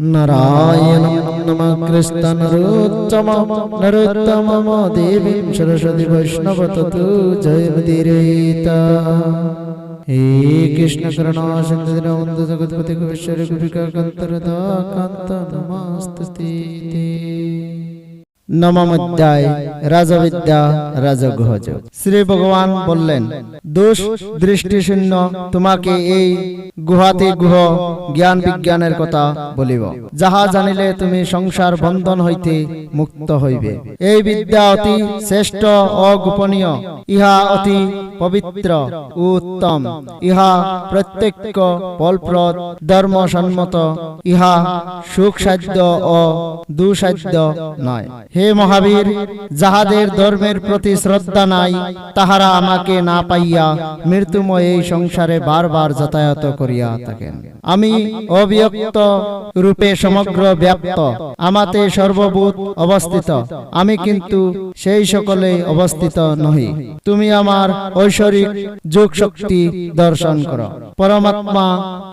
नारायणं नमस्कृत्य नरोत्तमं देवीं सरस्वती वैष्णवततु जयमुदीरयेत्। हे कृष्ण करुणा सिंधु दीनबन्धु जगत्पते गोपीश्वर गोपिका कांतरदा कांत नमस्ते। नवम अध्याय राजविद्या राजगोहज। শ্রী ভগবান বললেন, দোষ দৃষ্টি শূন্য তোমাকে এই গুহাতে গুহ জ্ঞান বিজ্ঞানের কথা বলিব, যাহা জানিলে তুমি সংসার বন্ধন হইতে মুক্ত হইবে। এই বিদ্যা অতি শ্রেষ্ঠ ও গোপনীয়, ইহা অতি পবিত্র ও উত্তম, ইহা প্রত্যক্ষ ফলপ্রদ ধর্মসম্মত, ইহা সুখসাধ্য ও দুঃসাধ্য নয়। হে মহাবীর, যাহাদের ধর্মের প্রতি শ্রদ্ধা নাই, তাহারা আমাকে না পাইয়া মৃত্যুময় এই সংসারে বারবার যাতায়াত করিয়া থাকেন। আমি অব্যক্ত রূপে সমগ্র ব্যাপ্ত, আমাতে সর্বভূত অবস্থিত, আমি কিন্তু সেই সকলে অবস্থিত নহি। তুমি আমার ঐশ্বরিক যোগ শক্তি দর্শন করো। পরমাত্মা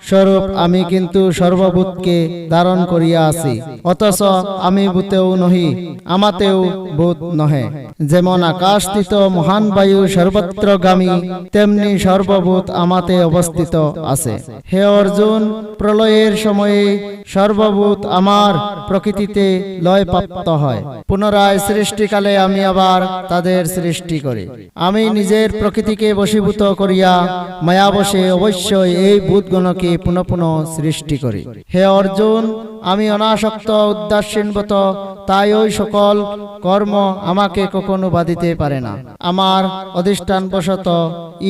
স্বরূপ আমি কিন্তু সর্বভূতকে ধারণ করিয়া আছি, অথচ আমি ভূতেও নহি, আমাতেও ভূত নহে। যেমন আকাশস্থিত মহান বায়ু সর্বত্রগামী, তেমনি সর্বভূত আমাতে অবস্থিত আছে। হে অর্জুন, প্রলয়ের সময়ে সর্বভূত আমার প্রকৃতিতে লয়প্রাপ্ত হয়, পুনরায় সৃষ্টিকালে আমি আবার তাদের সৃষ্টি করি। আমি নিজের প্রকৃতিকে বশীভূত করিয়া মায়াবশে অবশ্যই এই ভূতগণকে পুনঃ পুনঃ সৃষ্টি করি। হে অর্জুন, আমি অনাসক্ত উদাসীনবত, তাই ওই সকল কর্ম আমাকে কখনো বাধিতে পারে না। আমার অধিষ্ঠানবশত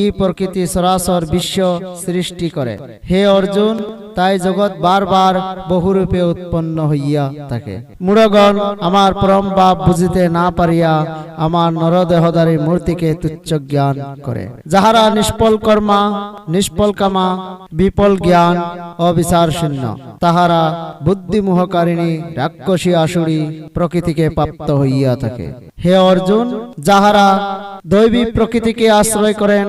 এই প্রকৃতি সরাসর বিশ্ব সৃষ্টি করে। হে অর্জুন, তাই জগৎ বারবার বহুরূপে উৎপন্ন হইয়া থাকে। মূঢ়গণ আমার পরম ভাব বুঝিতে না পারিয়া আমার নরদেহধারী মূর্তিকে তুচ্ছ জ্ঞান করে। যাহারা নিষ্ফল কর্মা, নিষ্ফল কামা, বিফল জ্ঞান, অবিচার শূন্য, তাহারা বুদ্ধিমোহকারিণী রাক্ষসী আসুরী প্রকৃতিকে প্রাপ্ত হইয়া থাকে। হে অর্জুন, যাহারা দৈবী প্রকৃতিকে আশ্রয় করেন,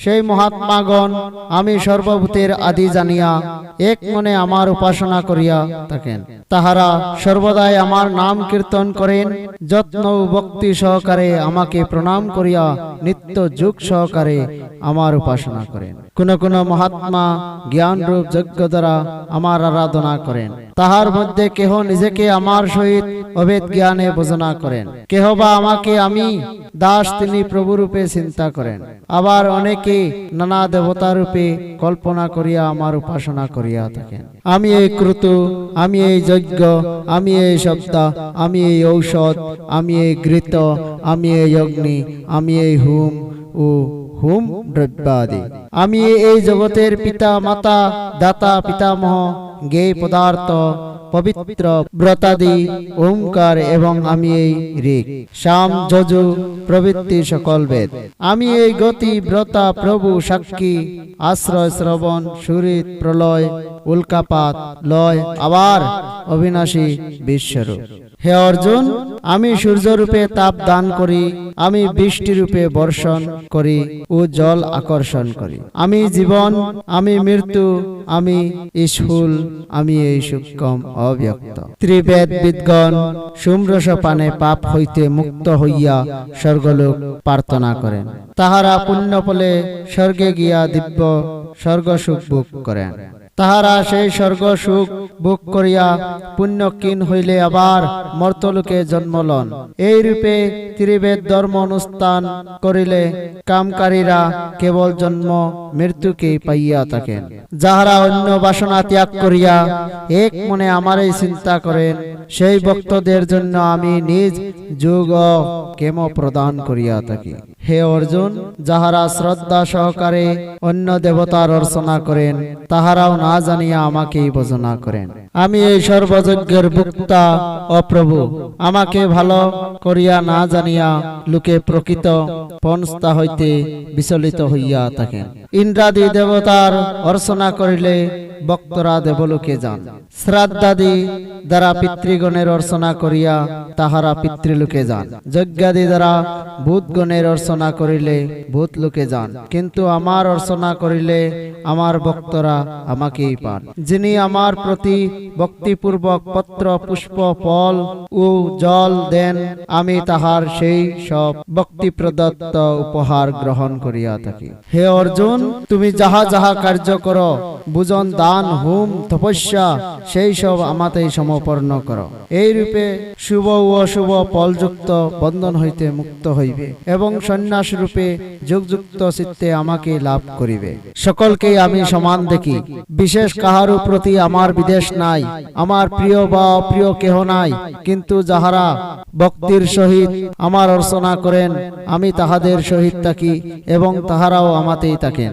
সেই মহাত্মাগণ আমি সর্বভূতের আদি জানিয়া এক মনে আমার উপাসনা করিয়া থাকেন। তাহারা সর্বদাই আমার নাম কীর্তন করেন, যত্ন ও ভক্তি সহকারে আমাকে প্রণাম করিয়া নিত্য যুগ সহকারে আমার উপাসনা করেন। কোন কোন মহাত্মা জ্ঞান রূপ যজ্ঞ দ্বারা আমার আরাধনা করেন। তাহার মধ্যে কেহ নিজেকে আমার সহিত অভেদ জ্ঞানে বোঝনা করেন, কেহ বা আমাকে আমি দাস তিনি প্রভু রূপে চিন্তা করেন। আবার অনেকে নানা দেবতা রূপে কল্পনা করিয়া আমার উপাসনা করিয়া থাকেন। আমি এই ক্রতু, আমি এই যজ্ঞ, আমি এই শব্দ, আমি এই ঔষধ, আমি এই ঘৃত, আমি এই অগ্নি, আমি এই হুম ও হুম দ্রব্যাদি, আমি এই জগতের পিতা মাতা দাতা পিতামহ জ্ঞেয় পদার্থ পবিত্র ব্রতাদি ওঙ্কার, এবং আমি এই ঋক শাম যজু প্রভৃতি সকল বেদ, আমি এই গতি ব্রতা প্রভু সাক্ষী আশ্রয় শ্রবণ সুরিত প্রলয় উল্কাপাত লয় আবার অবিনাশী বিশ্বরূপ। হে অর্জুন, আমি সূর্যরূপে তাপ দান করি, আমি বৃষ্টি রূপে বর্ষণ করি ও জল আকর্ষণ করি, আমি জীবন, আমি মৃত্যু, আমি স্থূল, আমি এই সূক্ষ্ম অব্যক্ত। ত্রিবেদ বিদ্গণ সোমরস পানে পাপ হইতে মুক্ত হইয়া স্বর্গলোক প্রার্থনা করেন। তাহারা পুণ্য ফলে স্বর্গে গিয়া দিব্য স্বর্গ সুখ ভোগ করেন। তাহারা সেই স্বর্গ সুখ ভোগ করিয়া পুণ্যক্ষীণ হইলে আবার মর্তলোকে জন্ম লন। এই রূপে ত্রিবেদ ধর্ম অনুষ্ঠান করিলে কামকারীরা কেবল জন্ম মৃত্যুকে পাইয়া থাকেন। যাহারা অন্য বাসনা ত্যাগ করিয়া এক মনে আমারই চিন্তা করেন, সেই ভক্তদের জন্য আমি নিজ যোগ ও কেম প্রদান করিয়া থাকি। হে অর্জুন, যাহারা শ্রদ্ধা সহকারে অন্য দেবতার অর্চনা করেন, তাহারাও না জানিয়া আমাকেই ভজনা করেন। আমি এই সর্বযজ্ঞের ভোক্তা ও প্রভু, আমাকে ভালো করিয়া না জানিয়া লোকে প্রকৃত পন্থা হইতে বিচলিত হইয়া থাকেন। ইন্দ্রাদি দেবতার অর্চনা করিলে ভক্তরা দেবলোকে যান। শ্রাদ্ধাদি দ্বারা পিতৃগণের অর্চনা করিয়া তাহারা পিতৃলোকে যান। যজ্ঞাদি দ্বারা ভূতগণের অর্চনা করিলে ভূতলোকে যান। কিন্তু আমার অর্চনা করিলে আমার ভক্তরা আমাকে আমাকেই পান। যিনি আমার প্রতি ভক্তিপূর্বক পত্র পুষ্প ফল ও জল দেন, আমি তাহার সেই সব ভক্তি প্রদত্ত উপহার গ্রহণ করিয়া থাকি। হে অর্জুন, তুমি যাহা যাহা কার্য করো, ভোজন, দান, হোম, তপস্যা, সেই সব আমাতেই সমর্পণ করো। এই রূপে শুভ ও অশুভ ফলযুক্ত বন্ধন হইতে মুক্ত হইবে এবং সন্ন্যাস রূপে যোগযুক্ত চিত্তে আমাকে লাভ করিবে। সকলকেই আমি সমান দেখি, বিশেষ কাহারও প্রতি আমার বিদ্বেষ নাই। আমার প্রিয় বা অপ্রিয় কেহ নাই, কিন্তু যাহারা ভক্তির সহিত আমার অর্চনা করেন, আমি তাহাদের সহিত থাকি এবং তাহারাও আমাতেই থাকেন।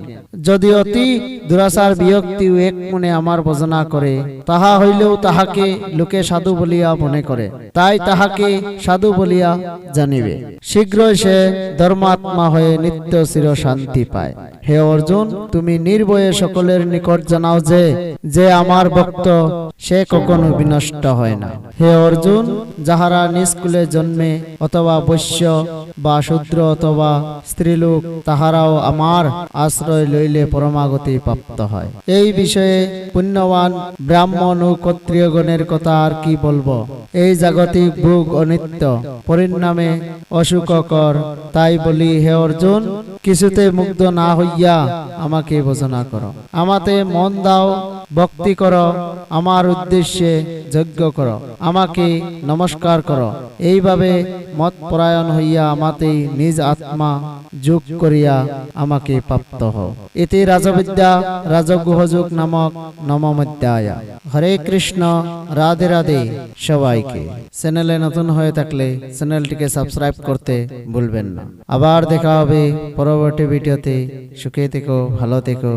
যদি অতি দুরাচার বিরক্তিও এক মনে আমার ভজনা করে, তাহা হইলেও তাহাকে লোকে সাধু বলিয়া মনে করে, তাই তাহাকে সাধু বলিয়া জানিবে। শীঘ্রই সে ধর্মাত্মা হয়ে নিত্য চির শান্তি পায়। হে অর্জুন, তুমি নির্ভয়ে সকলের নিকট জানাও যে যে আমার ভক্ত সে কখনো বিনষ্ট হয় না। হে অর্জুন, যাহারা নিষ্কুলে জন্মে অথবা বৈশ্য বা শূদ্র অথবা স্ত্রীলোক, তাহারাও আমার আশ্রয় লইলে পরমাগতি প্রাপ্ত হয়। এই বিষয়ে পুণ্যবান ব্রাহ্মণ ও ক্ষত্রিয়গণের কথা আর কি বলবো। এই জাগতিক ভোগ অনিত্য, পরিণামে অসুখকর। তাই বলি, হে অর্জুন, কিছুতে মুগ্ধ না হইয়া আমাকে ভজনা করো, আমাতে মন দাও, ভক্তি করো, আমার উদ্দেশ্যে যজ্ঞ করো, আমাকে নমস্কার করো। এইভাবে মত পরায়ণ হইয়া আমাতেই নিজ আত্মা যোগ করিয়া আমাকে প্রাপ্ত হও। এতে রাজবিদ্যা রাজগুহযোগ নামক নবম অধ্যায়। হরে কৃষ্ণ, রাধে রাধে সবাইকে। চ্যানেলে নতুন হয়ে থাকলে চ্যানেলটিকে সাবস্ক্রাইব করতে ভুলবেন না। আবার দেখা হবে পরবর্তী ভিডিওতে। সুখে থেকো, ভালো থেকো।